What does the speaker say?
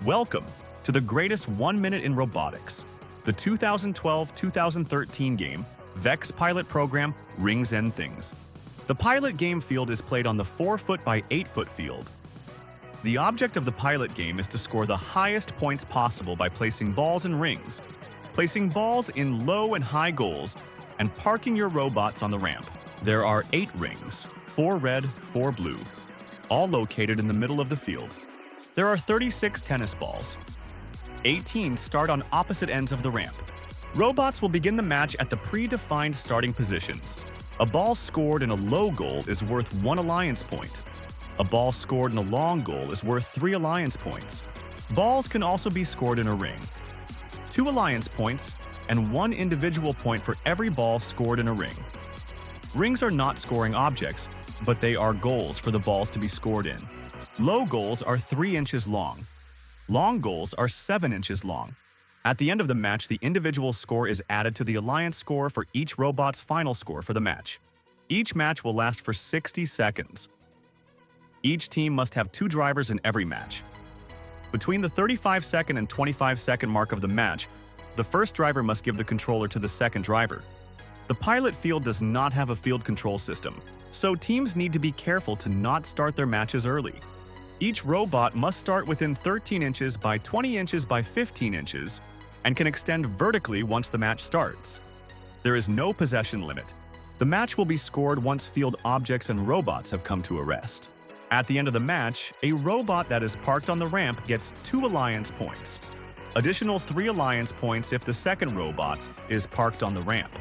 Welcome to the greatest 1 minute in robotics, the 2012-2013 game, VEX pilot program, Rings and Things. The pilot game field is played on the 4-foot by 8-foot field. The object of the pilot game is to score the highest points possible by placing balls in rings, placing balls in low and high goals, and parking your robots on the ramp. There are 8 rings, 4 red, 4 blue, all located in the middle of the field. There are 36 tennis balls. 8 teams start on opposite ends of the ramp. Robots will begin the match at the predefined starting positions. A ball scored in a low goal is worth 1 alliance point. A ball scored in a long goal is worth 3 alliance points. Balls can also be scored in a ring. 2 alliance points and 1 individual point for every ball scored in a ring. Rings are not scoring objects, but they are goals for the balls to be scored in. Low goals are 3 inches long. Long goals are 7 inches long. At the end of the match, the individual score is added to the alliance score for each robot's final score for the match. Each match will last for 60 seconds. Each team must have 2 drivers in every match. Between the 35-second and 25-second mark of the match, the first driver must give the controller to the second driver. The pilot field does not have a field control system, so teams need to be careful to not start their matches early. Each robot must start within 13 inches by 20 inches by 15 inches and can extend vertically once the match starts. There is no possession limit. The match will be scored once field objects and robots have come to a rest. At the end of the match, a robot that is parked on the ramp gets 2 alliance points. Additional 3 alliance points if the second robot is parked on the ramp.